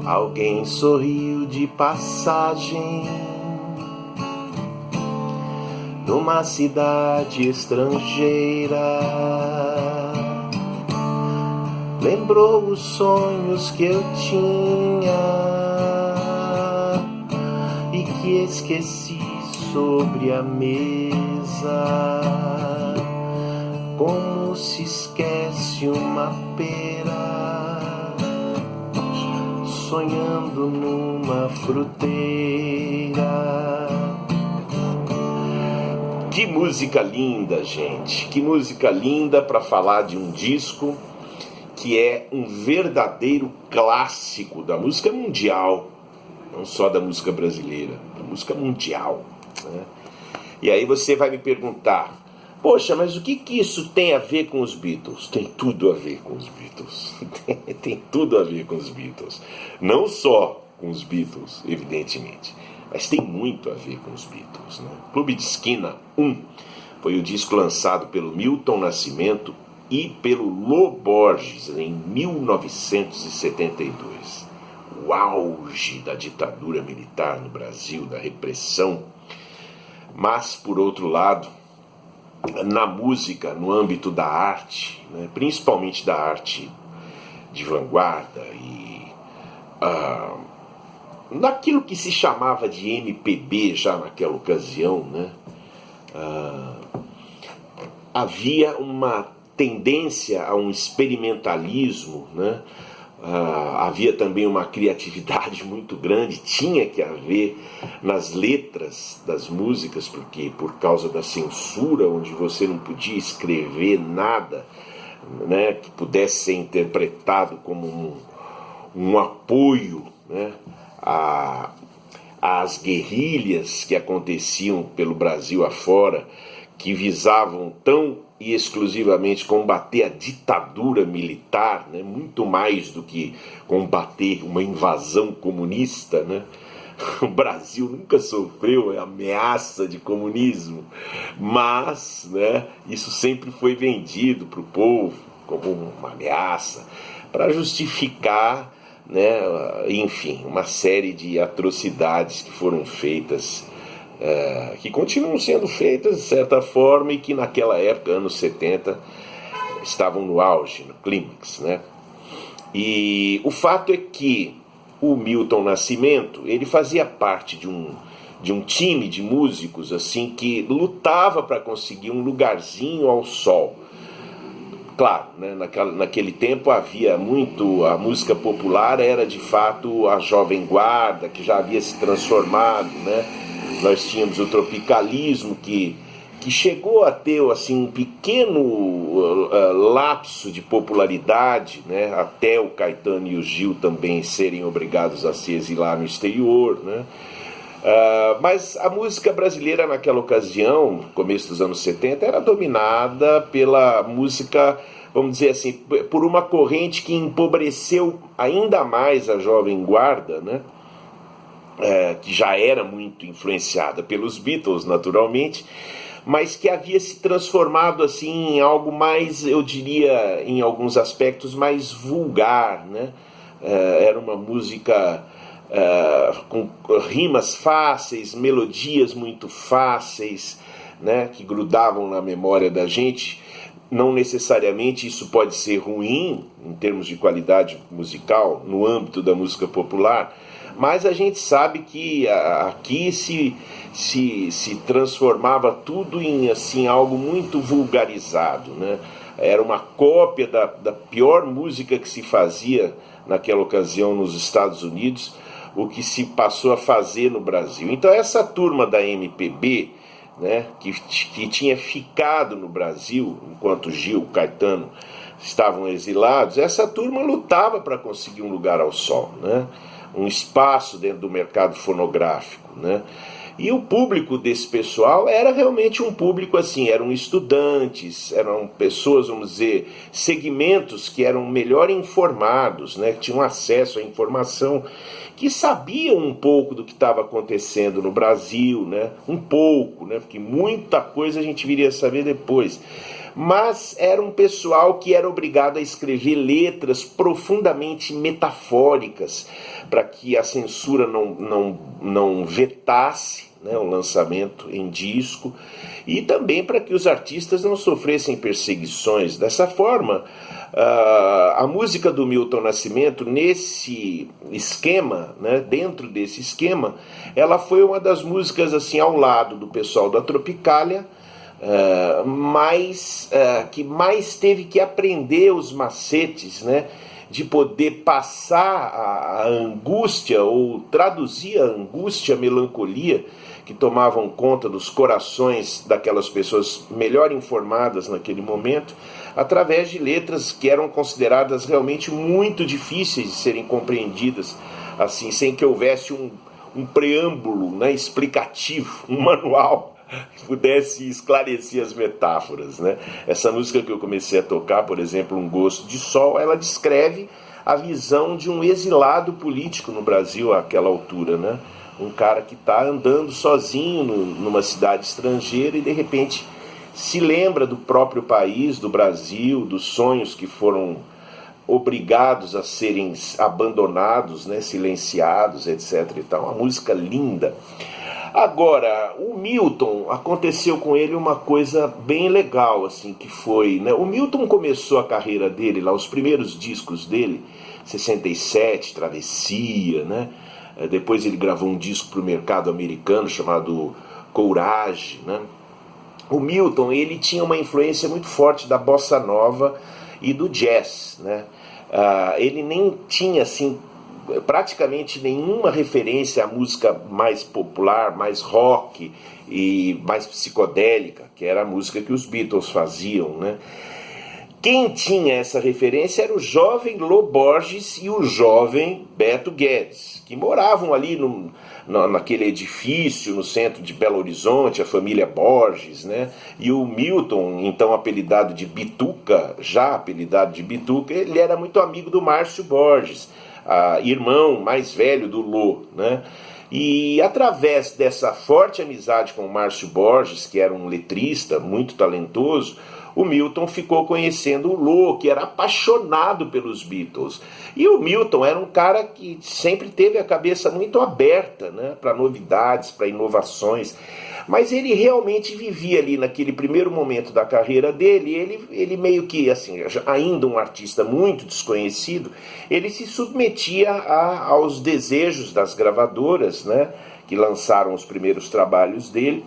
Alguém sorriu de passagem numa cidade estrangeira. Lembrou os sonhos que eu tinha e que esqueci sobre a mesa. Como se esquece uma pera sonhando numa fruteira. Que música linda, gente! Que música linda para falar de um disco que é um verdadeiro clássico da música mundial, não só da música brasileira, da música mundial, né? E aí você vai me perguntar: poxa, mas o que isso tem a ver com os Beatles? Tem tudo a ver com os Beatles. Tem tudo a ver com os Beatles. Não só com os Beatles, evidentemente, mas tem muito a ver com os Beatles, né? Clube de Esquina 1 foi o disco lançado pelo Milton Nascimento e pelo Lô Borges em 1972. O auge da ditadura militar no Brasil, da repressão. Mas, por outro lado, na música, no âmbito da arte, né, principalmente da arte de vanguarda e naquilo que se chamava de MPB já naquela ocasião, né, havia uma tendência a um experimentalismo, né? Havia também uma criatividade muito grande, tinha que haver nas letras das músicas, porque por causa da censura, onde você não podia escrever nada, né, que pudesse ser interpretado como um apoio, né, às guerrilhas que aconteciam pelo Brasil afora, que visavam tão e exclusivamente combater a ditadura militar, né? Muito mais do que combater uma invasão comunista, né? O Brasil nunca sofreu ameaça de comunismo, mas, né, isso sempre foi vendido para o povo como uma ameaça, para justificar, né, enfim, uma série de atrocidades que foram feitas, que continuam sendo feitas de certa forma e que naquela época, anos 70, estavam no auge, no clímax, né? E o fato é que o Milton Nascimento, ele fazia parte de um time de músicos assim que lutava para conseguir um lugarzinho ao sol. Claro, né, naquele tempo havia muito, a música popular era de fato a Jovem Guarda, que já havia se transformado, né? Nós tínhamos o tropicalismo que chegou a ter assim, um pequeno lapso de popularidade, né? Até o Caetano e o Gil também serem obrigados a se exilar no exterior, né? Mas a música brasileira naquela ocasião, no começo dos anos 70, era dominada pela música, vamos dizer assim, por uma corrente que empobreceu ainda mais a Jovem Guarda, né? Que já era muito influenciada pelos Beatles, naturalmente, mas que havia se transformado assim, em algo mais, eu diria, em alguns aspectos, mais vulgar, né? Era uma música com rimas fáceis, melodias muito fáceis, né? Que grudavam na memória da gente. Não necessariamente isso pode ser ruim, em termos de qualidade musical, no âmbito da música popular, mas a gente sabe que aqui se transformava tudo em assim, algo muito vulgarizado, né? Era uma cópia da pior música que se fazia naquela ocasião nos Estados Unidos, o que se passou a fazer no Brasil. Então essa turma da MPB, né, que tinha ficado no Brasil enquanto Gil, Caetano estavam exilados, essa turma lutava para conseguir um lugar ao sol, né? Um espaço dentro do mercado fonográfico, né? E o público desse pessoal era realmente um público assim, eram estudantes, eram pessoas, vamos dizer, segmentos que eram melhor informados, né? Que tinham acesso à informação, que sabiam um pouco do que estava acontecendo no Brasil, né? Um pouco, né? Porque muita coisa a gente viria a saber depois. mas era um pessoal que era obrigado a escrever letras profundamente metafóricas para que a censura não vetasse, né, o lançamento em disco, e também para que os artistas não sofressem perseguições. Dessa forma, a música do Milton Nascimento, nesse esquema, né, dentro desse esquema, ela foi uma das músicas assim ao lado do pessoal da Tropicália, que mais teve que aprender os macetes, né, de poder passar a angústia ou traduzir a angústia, a melancolia que tomavam conta dos corações daquelas pessoas melhor informadas naquele momento, através de letras que eram consideradas realmente muito difíceis de serem compreendidas, assim, sem que houvesse um preâmbulo, né, explicativo, um manual que pudesse esclarecer as metáforas, né? Essa música que eu comecei a tocar, por exemplo, Um Gosto de Sol, ela descreve a visão de um exilado político no Brasil àquela altura, né? Um cara que está andando sozinho numa cidade estrangeira e de repente se lembra do próprio país, do Brasil, dos sonhos que foram obrigados a serem abandonados, né, silenciados, etc. e tal. Uma música linda. Agora, o Milton, aconteceu com ele uma coisa bem legal, assim, que foi, né? O Milton começou a carreira dele lá, os primeiros discos dele, 67, Travessia, né? Depois ele gravou um disco para o mercado americano chamado Courage, né? O Milton, ele tinha uma influência muito forte da bossa nova e do jazz, né? Ele nem tinha, assim, praticamente nenhuma referência à música mais popular, mais rock e mais psicodélica, que era a música que os Beatles faziam, né? Quem tinha essa referência era o jovem Lô Borges e o jovem Beto Guedes, que moravam ali naquele edifício no centro de Belo Horizonte, a família Borges, né? E o Milton, então apelidado de Bituca, ele era muito amigo do Márcio Borges, irmão mais velho do Lô, né? E através dessa forte amizade com o Márcio Borges, que era um letrista muito talentoso, o Milton ficou conhecendo o Lô, que era apaixonado pelos Beatles. E o Milton era um cara que sempre teve a cabeça muito aberta, né, para novidades, para inovações. Mas ele realmente vivia ali naquele primeiro momento da carreira dele, ele meio que, assim, ainda um artista muito desconhecido, ele se submetia aos desejos das gravadoras, né, que lançaram os primeiros trabalhos dele,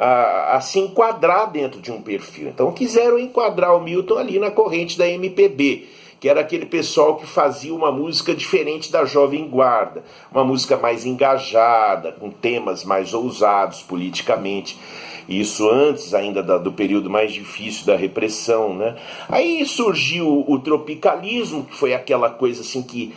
a se enquadrar dentro de um perfil. Então quiseram enquadrar o Milton ali na corrente da MPB, que era aquele pessoal que fazia uma música diferente da Jovem Guarda, uma música mais engajada, com temas mais ousados politicamente. Isso antes ainda do período mais difícil da repressão, né? Aí surgiu o tropicalismo, que foi aquela coisa assim que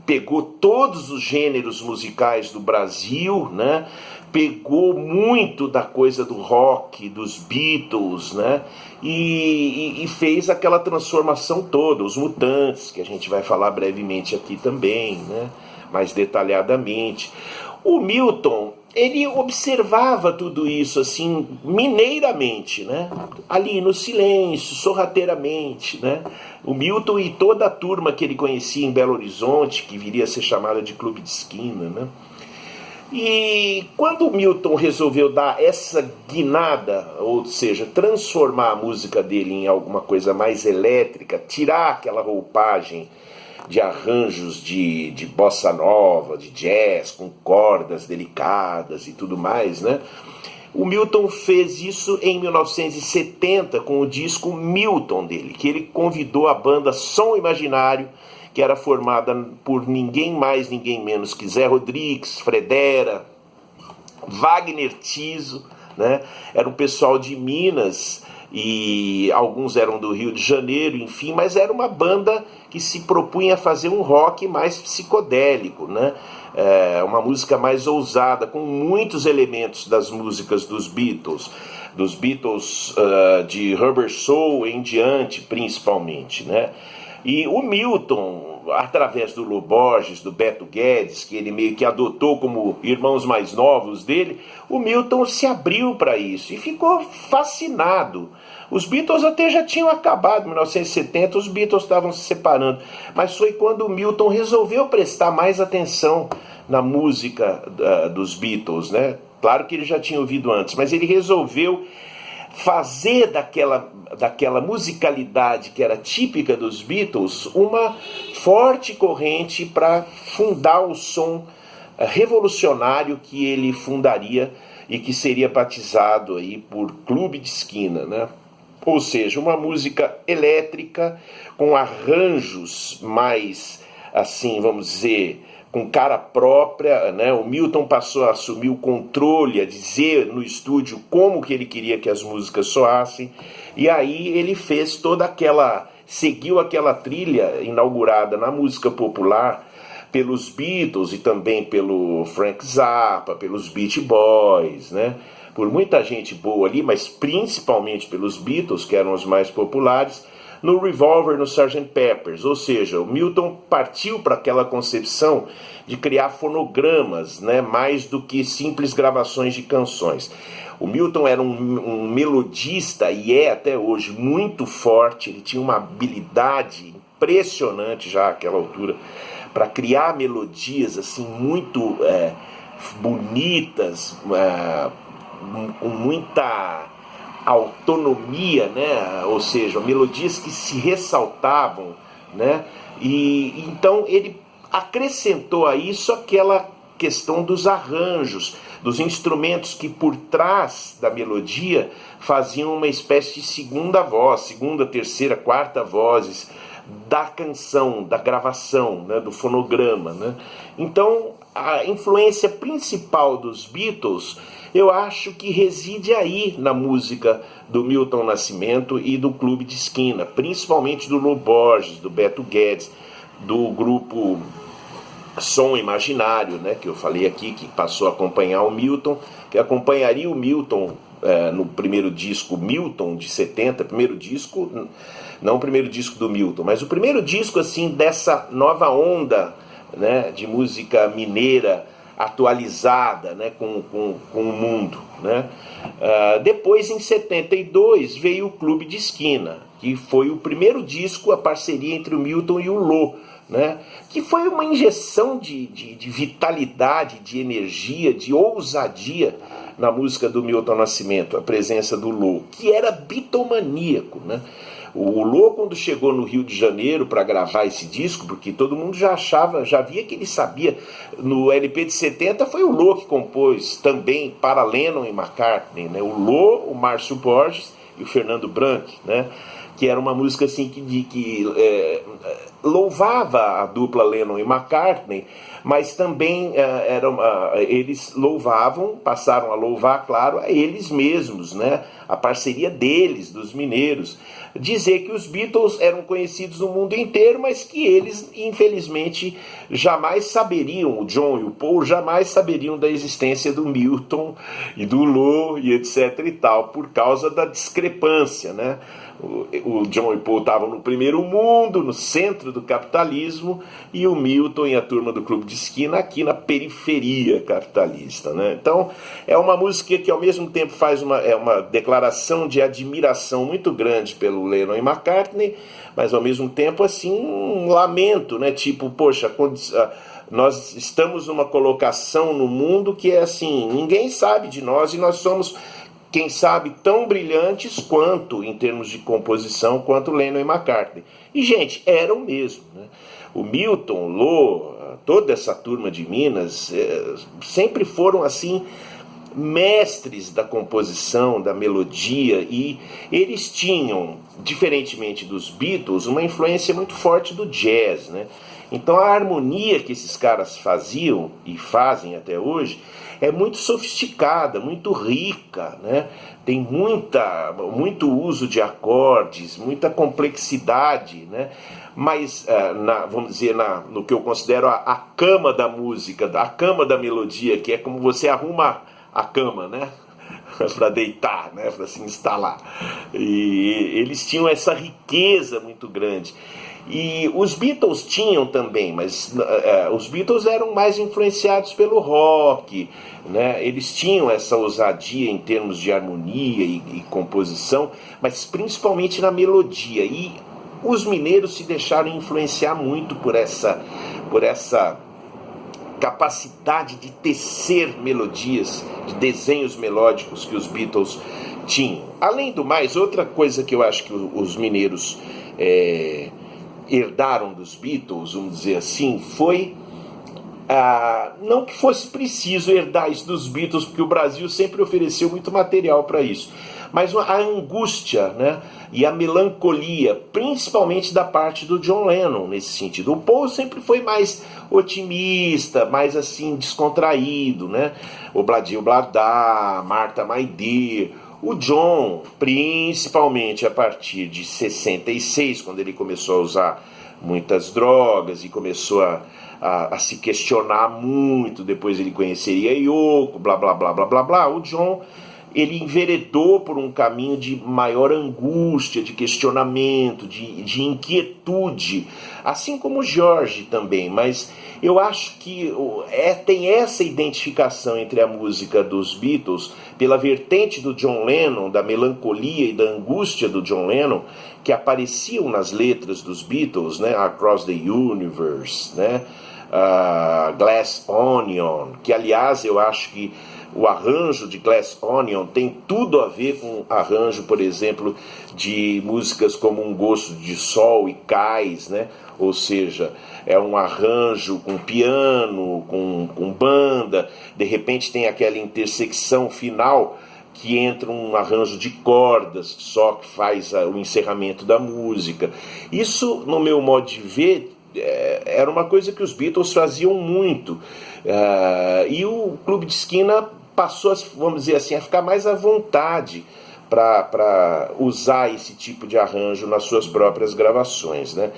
pegou todos os gêneros musicais do Brasil, né? Pegou muito da coisa do rock, dos Beatles, né? E fez aquela transformação toda, os Mutantes, que a gente vai falar brevemente aqui também, né? Mais detalhadamente. O Milton, ele observava tudo isso assim, mineiramente, né? Ali no silêncio, sorrateiramente, né? O Milton e toda a turma que ele conhecia em Belo Horizonte, que viria a ser chamada de Clube de Esquina, né? E quando o Milton resolveu dar essa guinada, ou seja, transformar a música dele em alguma coisa mais elétrica, tirar aquela roupagem de arranjos de bossa nova, de jazz, com cordas delicadas e tudo mais, né? O Milton fez isso em 1970 com o disco Milton dele, que ele convidou a banda Som Imaginário, que era formada por ninguém mais, ninguém menos que Zé Rodrigues, Fredera, Wagner Tiso, né? Era um pessoal de Minas e alguns eram do Rio de Janeiro, enfim, mas era uma banda que se propunha a fazer um rock mais psicodélico, né? Uma música mais ousada, com muitos elementos das músicas dos Beatles de Rubber Soul em diante, principalmente, né? E o Milton, através do Lô Borges, do Beto Guedes, que ele meio que adotou como irmãos mais novos dele, o Milton se abriu para isso e ficou fascinado Os Beatles até já tinham acabado, em 1970 os Beatles estavam se separando, mas foi quando o Milton resolveu prestar mais atenção na música dos Beatles, né? Claro que ele já tinha ouvido antes, mas ele resolveu fazer daquela musicalidade que era típica dos Beatles uma forte corrente para fundar o som revolucionário que ele fundaria e que seria batizado aí por Clube de Esquina, né? Ou seja, uma música elétrica com arranjos mais, assim, vamos dizer, com cara própria, né? O Milton passou a assumir o controle, a dizer no estúdio como que ele queria que as músicas soassem, e aí ele fez seguiu aquela trilha inaugurada na música popular pelos Beatles e também pelo Frank Zappa, pelos Beach Boys, né? Por muita gente boa ali, mas principalmente pelos Beatles, que eram os mais populares, no Revolver, no Sgt. Peppers. Ou seja, o Milton partiu para aquela concepção de criar fonogramas, né, mais do que simples gravações de canções. O Milton era um melodista, e é até hoje muito forte, ele tinha uma habilidade impressionante já àquela altura, para criar melodias assim muito bonitas, com muita autonomia, né? Ou seja, melodias que se ressaltavam, né? E então ele acrescentou a isso aquela questão dos arranjos, dos instrumentos que por trás da melodia faziam uma espécie de segunda voz, segunda, terceira, quarta vozes da canção, da gravação, né, do fonograma, né? Então a influência principal dos Beatles, eu acho que reside aí na música do Milton Nascimento e do Clube de Esquina, principalmente do Lô Borges, do Beto Guedes, do grupo Som Imaginário, né, que eu falei aqui, que passou a acompanhar o Milton, que acompanharia o Milton no primeiro disco Milton de 70, primeiro disco, não o primeiro disco do Milton, mas o primeiro disco assim dessa nova onda, né, de música mineira atualizada, né, com o mundo, né? Depois, em 72, veio o Clube de Esquina, que foi o primeiro disco, a parceria entre o Milton e o Lô, né? Que foi uma injeção de vitalidade, de energia, de ousadia na música do Milton Nascimento, a presença do Lô, que era bitomaníaco, né? O Lô, quando chegou no Rio de Janeiro para gravar esse disco, porque todo mundo já achava, já via que ele sabia, no LP de 70 foi o Lô que compôs também para Lennon e McCartney, né? O Lô, o Márcio Borges e o Fernando Brandt, né? Que era uma música assim que louvava a dupla Lennon e McCartney, mas também eles louvavam, passaram a louvar, claro, a eles mesmos, né? A parceria deles, dos mineiros. Dizer que os Beatles eram conhecidos no mundo inteiro, mas que eles, infelizmente, jamais saberiam, o John e o Paul jamais saberiam da existência do Milton e do Lô e etc e tal, por causa da discrepância, né? O John e o Paul estavam no primeiro mundo, no centro do capitalismo, e o Milton e a turma do Clube de Esquina aqui na periferia capitalista, né? Então é uma música que ao mesmo tempo faz uma declaração de admiração muito grande pelo Lennon e McCartney, mas ao mesmo tempo assim um lamento, né? Tipo, poxa, nós estamos numa colocação no mundo que é assim, ninguém sabe de nós e nós somos, quem sabe, tão brilhantes quanto, em termos de composição, quanto Lennon e McCartney. E, gente, eram mesmo, né? O Milton, o Lô, toda essa turma de Minas, sempre foram, assim, mestres da composição, da melodia, e eles tinham, diferentemente dos Beatles, uma influência muito forte do jazz, né? Então a harmonia que esses caras faziam e fazem até hoje é muito sofisticada, muito rica, né? Tem muito uso de acordes, muita complexidade, né? Mas, vamos dizer, no que eu considero a cama da música, a cama da melodia, que é como você arruma a cama, né? Para deitar, né? Para se instalar. E eles tinham essa riqueza muito grande. E os Beatles tinham também, mas os Beatles eram mais influenciados pelo rock, né? Eles tinham essa ousadia em termos de harmonia e composição, mas principalmente na melodia. E os mineiros se deixaram influenciar muito por essa capacidade de tecer melodias, de desenhos melódicos que os Beatles tinham. Além do mais, outra coisa que eu acho que os mineiros herdaram dos Beatles, vamos dizer assim, foi não que fosse preciso herdar isso dos Beatles, porque o Brasil sempre ofereceu muito material para isso, mas a angústia, né, e a melancolia, principalmente da parte do John Lennon nesse sentido. O Paul sempre foi mais otimista, mais assim descontraído, né? Obladi Oblada, Martha My Dear. O John, principalmente a partir de 66, quando ele começou a usar muitas drogas e começou a se questionar muito, depois ele conheceria Yoko, blá blá blá blá blá blá, o John, ele enveredou por um caminho de maior angústia, de questionamento, de inquietude, assim como o George também, mas eu acho que tem essa identificação entre a música dos Beatles, pela vertente do John Lennon, da melancolia e da angústia do John Lennon, que apareciam nas letras dos Beatles, né? Across the Universe, né? Glass Onion, que aliás eu acho que o arranjo de Glass Onion tem tudo a ver com o arranjo, por exemplo, de músicas como Um Gosto de Sol e Cais, né? Ou seja, é um arranjo com piano, com banda, de repente tem aquela intersecção final que entra um arranjo de cordas só que faz o encerramento da música. Isso, no meu modo de ver, era uma coisa que os Beatles faziam muito, e o Clube de Esquina passou, vamos dizer assim, a ficar mais à vontade para usar esse tipo de arranjo nas suas próprias gravações, né?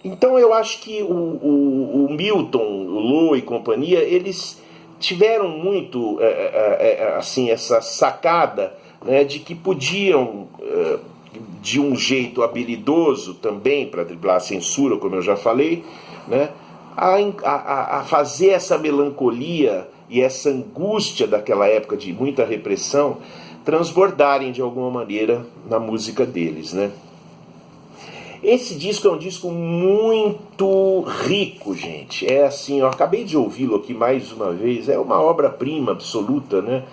Então eu acho que o Milton, o Lou e companhia, eles tiveram muito assim, essa sacada, né, de que podiam, de um jeito habilidoso também, para driblar a censura, como eu já falei, né, a fazer essa melancolia e essa angústia daquela época de muita repressão transbordarem de alguma maneira na música deles, né? Esse disco é um disco muito rico, gente. É assim, eu acabei de ouvi-lo aqui mais uma vez, é uma obra-prima absoluta, né?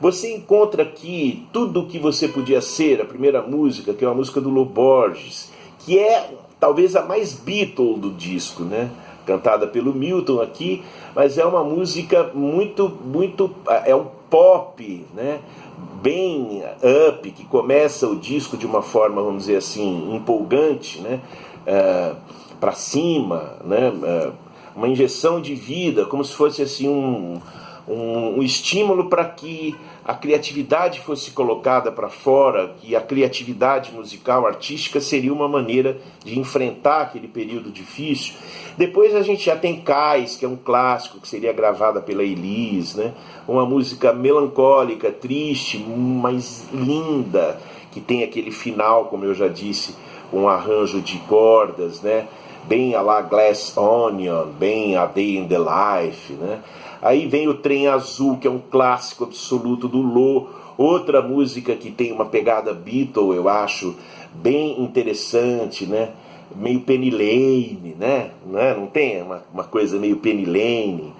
Você encontra aqui tudo o que você podia ser, a primeira música, que é uma música do Lô Borges, que é talvez a mais Beatle do disco, né? Cantada pelo Milton aqui, mas é uma música muito, é um pop, né? Bem up, que começa o disco de uma forma, vamos dizer assim, empolgante, né? Para cima, né? Uma injeção de vida, como se fosse assim um estímulo para que a criatividade fosse colocada para fora, que a criatividade musical, artística, seria uma maneira de enfrentar aquele período difícil. Depois a gente já tem Cais, que é um clássico, que seria gravada pela Elis, né? Uma música melancólica, triste, mas linda, que tem aquele final, como eu já disse, com um arranjo de cordas, né? Bem a la Glass Onion, bem A Day in the Life, né? Aí vem o Trem Azul, que é um clássico absoluto do Lô, outra música que tem uma pegada Beatle, eu acho, bem interessante, né? Meio Penny Lane, né? Não tem uma coisa meio Penny Lane?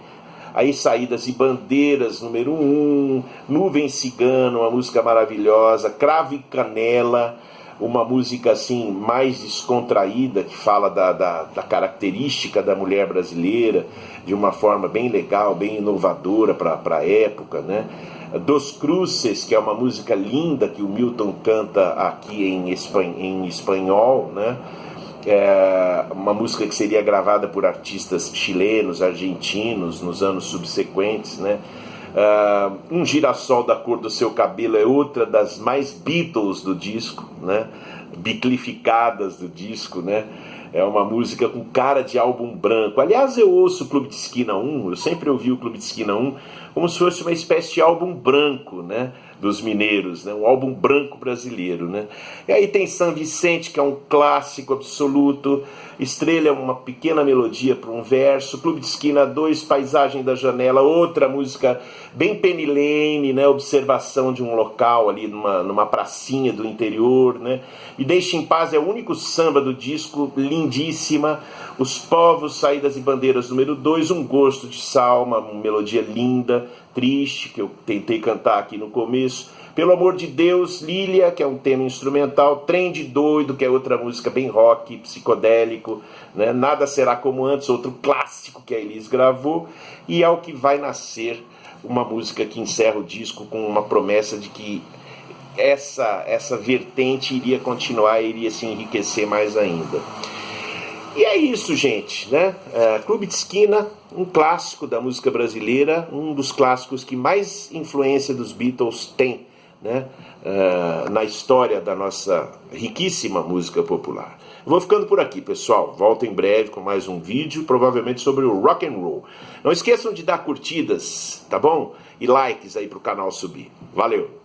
Aí Saídas e Bandeiras, número 1, Nuvem Cigana, uma música maravilhosa, Cravo e Canela, uma música assim mais descontraída, que fala da característica da mulher brasileira de uma forma bem legal, bem inovadora para a época, né? Dos Cruces, que é uma música linda que o Milton canta aqui em espanhol, né? Uma música que seria gravada por artistas chilenos, argentinos nos anos subsequentes, né? Um Girassol da Cor do Seu Cabelo é outra das mais Beatles do disco, né? Beatlificadas do disco, né? É uma música com cara de álbum branco. Aliás, eu ouço o Clube de Esquina 1, eu sempre ouvi o Clube de Esquina 1 como se fosse uma espécie de álbum branco, né? dos mineiros, né? Um álbum branco brasileiro, né? E aí tem São Vicente, que é um clássico absoluto, Estrela é uma pequena melodia para um verso, Clube de Esquina 2, Paisagem da Janela, outra música bem Penny Lane, né? Observação de um local ali numa pracinha do interior, né? Me Deixe em Paz é o único samba do disco, lindíssima. Os Povos, Saídas e Bandeiras número 2, Um Gosto de Salma, uma melodia linda, triste, que eu tentei cantar aqui no começo. Pelo Amor de Deus, Lília, que é um tema instrumental, Trem de Doido, que é outra música bem rock, psicodélico, né? Nada Será Como Antes, outro clássico que a Elis gravou, e Ao Que Vai Nascer, uma música que encerra o disco com uma promessa de que essa vertente iria continuar, iria se enriquecer mais ainda. E é isso, gente, né? Clube de Esquina, um clássico da música brasileira, um dos clássicos que mais influência dos Beatles tem, né? Na história da nossa riquíssima música popular. Vou ficando por aqui, pessoal. Volto em breve com mais um vídeo, provavelmente sobre o rock and roll. Não esqueçam de dar curtidas, tá bom? E likes aí pro canal subir. Valeu!